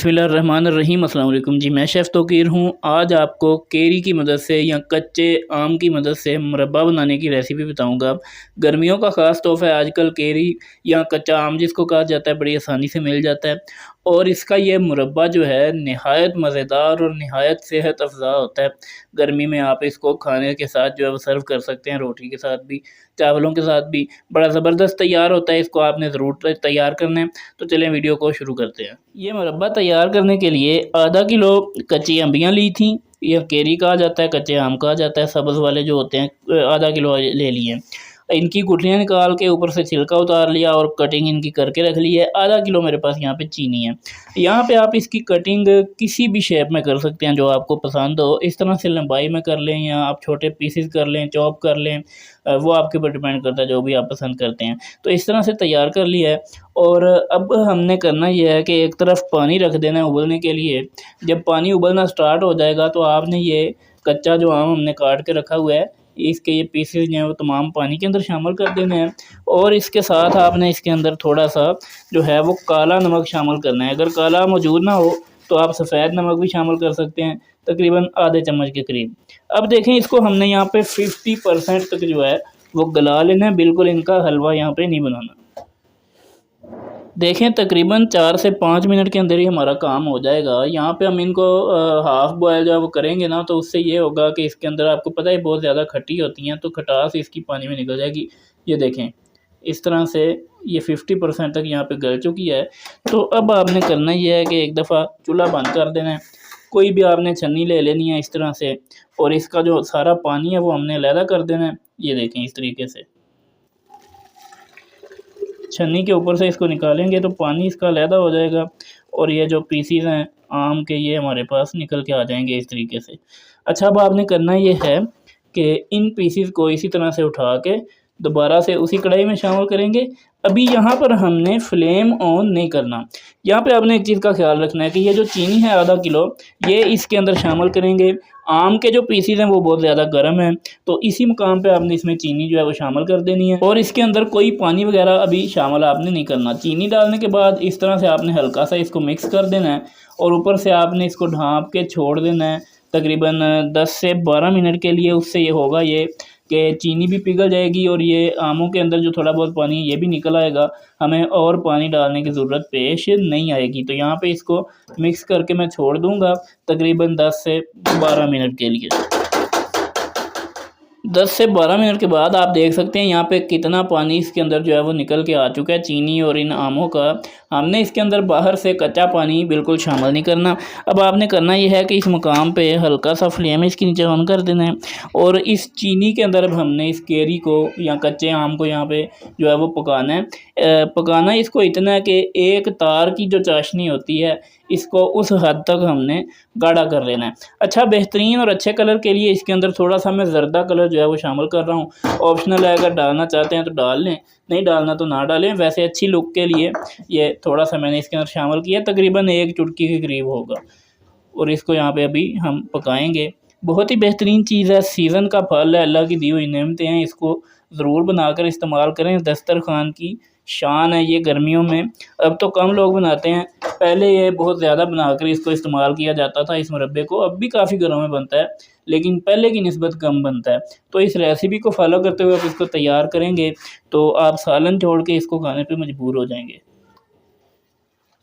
बिस्मिल्लाहिर्रहमानिर्रहीम। अस्सलाम वालेकुम जी, मैं शेफ़ तौकीर हूँ। आज आपको केरी की मदद से या कच्चे आम की मदद से मुरब्बा बनाने की रेसिपी बताऊँगा। गर्मियों का ख़ास तोहफ़ा है आजकल केरी या कच्चा आम जिसको कहा जाता है, बड़ी आसानी से मिल जाता है। और इसका ये मुरब्बा जो है नहायत मज़ेदार और नहायत सेहत अफ़ज़ा होता है। गर्मी में आप इसको खाने के साथ जो है वो सर्व कर सकते हैं, रोटी के साथ भी, चावलों के साथ भी। बड़ा ज़बरदस्त तैयार होता है, इसको आपने ज़रूर तैयार करना है। तो चलें वीडियो को शुरू करते हैं। ये मुरब्बा तैयार करने के लिए आधा किलो कच्ची अम्बियाँ ली थी, या केरी कहा जाता है, कच्चे आम कहा जाता है, सब्ज़ वाले जो होते हैं, आधा किलो ले लिए। इनकी गुठलियाँ निकाल के ऊपर से छिलका उतार लिया और कटिंग इनकी करके रख ली है। आधा किलो मेरे पास यहाँ पे चीनी है। यहाँ पे आप इसकी कटिंग किसी भी शेप में कर सकते हैं जो आपको पसंद हो। इस तरह से लंबाई में कर लें या आप छोटे पीसेस कर लें, चॉप कर लें, वो आपके ऊपर डिपेंड करता है, जो भी आप पसंद करते हैं। तो इस तरह से तैयार कर लिया है। और अब हमने करना ये है कि एक तरफ पानी रख देना है उबलने के लिए। जब पानी उबलना स्टार्ट हो जाएगा तो आपने ये कच्चा जो आम हमने काट के रखा हुआ है, इसके ये पीसेस जो हैं वो तमाम पानी के अंदर शामिल कर देने हैं। और इसके साथ आपने इसके अंदर थोड़ा-सा जो है वो काला नमक शामिल करना है। अगर काला मौजूद ना हो तो आप सफ़ेद नमक भी शामिल कर सकते हैं, तकरीबन आधे चम्मच के करीब। अब देखें, इसको हमने यहाँ पे 50% तक जो है वो गला लेना है, बिल्कुल इनका हलवा यहाँ पे नहीं बनाना। देखें, तकरीबन 4 से 5 मिनट के अंदर ही हमारा काम हो जाएगा। यहाँ पे हम इनको हाफ़ बॉयल जो है वो करेंगे ना, तो उससे ये होगा कि इसके अंदर आपको पता है बहुत ज़्यादा खट्टी होती हैं, तो खटास इसकी पानी में निकल जाएगी। ये देखें, इस तरह से ये 50% तक यहाँ पे गल चुकी है। तो अब आपने करना ये है कि एक दफ़ा चूल्हा बंद कर देना है। कोई भी आपने छन्नी ले लेनी है इस तरह से, और इसका जो सारा पानी है वो हमने अलहदा कर देना है। ये देखें, इस तरीके से छन्नी के ऊपर से इसको निकालेंगे तो पानी इसका अलहदा हो जाएगा, और ये जो पीसीज हैं आम के, ये हमारे पास निकल के आ जाएंगे इस तरीके से। अच्छा, अब आपने करना ये है कि इन पीसीज को इसी तरह से उठा के दोबारा से उसी कढ़ाई में शामिल करेंगे। अभी यहाँ पर हमने फ्लेम ऑन नहीं करना। यहाँ पे आपने एक चीज़ का ख्याल रखना है कि ये जो चीनी है आधा किलो, ये इसके अंदर शामिल करेंगे। आम के जो पीसीज हैं वो बहुत ज़्यादा गर्म हैं, तो इसी मुकाम पे आपने इसमें चीनी जो है वो शामिल कर देनी है। और इसके अंदर कोई पानी वगैरह अभी शामिल आपने नहीं करना। चीनी डालने के बाद इस तरह से आपने हल्का सा इसको मिक्स कर देना है, और ऊपर से आपने इसको ढाँप के छोड़ देना है तकरीबन 10 से 12 मिनट के लिए। उससे ये होगा ये कि चीनी भी पिघल जाएगी और ये आमों के अंदर जो थोड़ा बहुत पानी है ये भी निकल आएगा। हमें और पानी डालने की ज़रूरत पेश नहीं आएगी। तो यहाँ पे इसको मिक्स करके मैं छोड़ दूँगा तकरीबन 10 से 12 मिनट के लिए। 10 से 12 मिनट के बाद आप देख सकते हैं यहाँ पे कितना पानी इसके अंदर जो है वो निकल के आ चुका है, चीनी और इन आमों का। हमने इसके अंदर बाहर से कच्चा पानी बिल्कुल शामिल नहीं करना। अब आपने करना ये है कि इस मुकाम पे हल्का सा फ्लेम इसके नीचे ऑन कर देना है, और इस चीनी के अंदर अब हमने इस केरी को या कच्चे आम को यहाँ पे जो है वो पकाना है। पकाना इसको इतना है कि एक तार की जो चाशनी होती है, इसको उस हद तक हमने गाढ़ा कर लेना है। अच्छा, बेहतरीन और अच्छे कलर के लिए इसके अंदर थोड़ा सा मैं ज़र्दा कलर जो है वो शामिल कर रहा हूँ। ऑप्शनल है, अगर डालना चाहते हैं तो डाल लें, नहीं डालना तो ना डालें। वैसे अच्छी लुक के लिए ये थोड़ा सा मैंने इसके अंदर शामिल किया, तकरीबन 1 चुटकी के करीब होगा। और इसको यहाँ पे अभी हम पकाएंगे। बहुत ही बेहतरीन चीज़ है, सीज़न का फल है, अल्लाह की दी हुई नेमतें हैं। इसको ज़रूर बनाकर इस्तेमाल करें, दस्तरखान की शान है ये गर्मियों में। अब तो कम लोग बनाते हैं, पहले ये बहुत ज़्यादा बनाकर इसको इस्तेमाल किया जाता था, इस मुरब्बे को। अब भी काफ़ी घरों में बनता है, लेकिन पहले की निस्बत कम बनता है। तो इस रेसिपी को फॉलो करते हुए आप इसको तैयार करेंगे तो आप सालन छोड़ के इसको खाने पे मजबूर हो जाएंगे।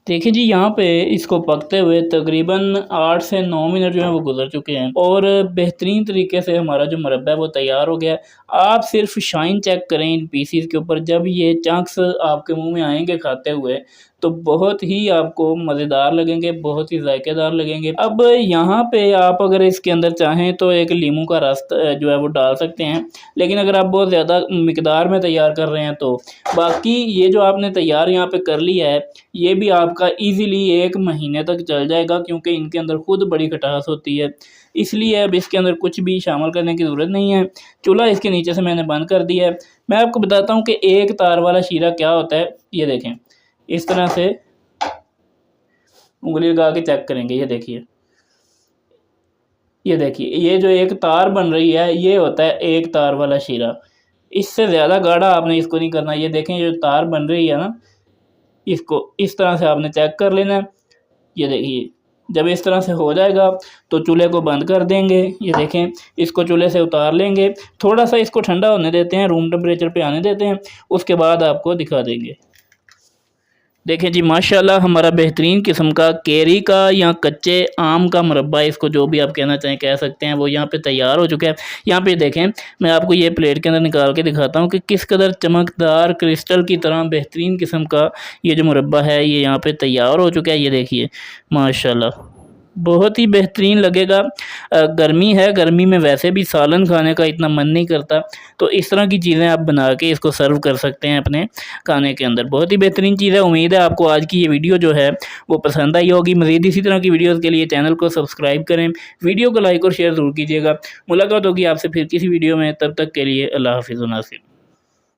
देखिए जी, यहाँ पे इसको पकते हुए तकरीबन 8 से 9 मिनट जो है वो गुजर चुके हैं, और बेहतरीन तरीके से हमारा जो मुरब्बा है वो तैयार हो गया है। आप सिर्फ शाइन चेक करें इन पीसीस के ऊपर, जब ये चंक्स आपके मुंह में आएंगे खाते हुए तो बहुत ही आपको मज़ेदार लगेंगे, बहुत ही जायकेदार लगेंगे। अब यहाँ पे आप अगर इसके अंदर चाहें तो एक लीमू का रस जो है वो डाल सकते हैं, लेकिन अगर आप बहुत ज़्यादा मिकदार में तैयार कर रहे हैं तो। बाकी ये जो आपने तैयार यहाँ पे कर लिया है, ये भी आपका ईज़िली 1 महीने तक चल जाएगा, क्योंकि इनके अंदर खुद बड़ी खटास होती है। इसलिए अब इसके अंदर कुछ भी शामिल करने की ज़रूरत नहीं है। चूल्हा इसके नीचे से मैंने बंद कर दिया है। मैं आपको बताता हूँ कि एक तार वाला शीरा क्या होता है। ये देखें, इस तरह से उंगली लगा के चेक करेंगे। ये देखिए, ये देखिए, ये जो एक तार बन रही है ये होता है एक तार वाला शीरा। इससे ज़्यादा गाढ़ा आपने इसको नहीं करना। ये देखें, ये जो तार बन रही है ना, इसको इस तरह से आपने चेक कर लेना है। ये देखिए जब इस तरह से हो जाएगा तो चूल्हे को बंद कर देंगे। ये देखें, इसको चूल्हे से उतार लेंगे, थोड़ा सा इसको ठंडा होने देते हैं, रूम टेम्परेचर पे आने देते हैं, उसके बाद आपको दिखा देंगे। देखें जी माशाल्लाह हमारा बेहतरीन किस्म का केरी का या कच्चे आम का मुरब्बा, इसको जो भी आप कहना चाहें कह सकते हैं, वो यहाँ पे तैयार हो चुका है। यहाँ पे देखें, मैं आपको ये प्लेट के अंदर निकाल के दिखाता हूँ कि किस कदर चमकदार क्रिस्टल की तरह बेहतरीन किस्म का ये जो मुरब्बा है ये यहाँ पे तैयार हो चुका है। ये देखिए माशाल्लाह बहुत ही बेहतरीन लगेगा। गर्मी है, गर्मी में वैसे भी सालन खाने का इतना मन नहीं करता, तो इस तरह की चीज़ें आप बना के इसको सर्व कर सकते हैं अपने खाने के अंदर। बहुत ही बेहतरीन चीज़ है। उम्मीद है आपको आज की ये वीडियो जो है वो पसंद आई होगी। मज़ीद इसी तरह की वीडियोज़ के लिए चैनल को सब्सक्राइब करें, वीडियो को लाइक और शेयर ज़रूर कीजिएगा। मुलाकात होगी आपसे फिर किसी वीडियो में, तब तक के लिए अल्लाह हाफ़िज़।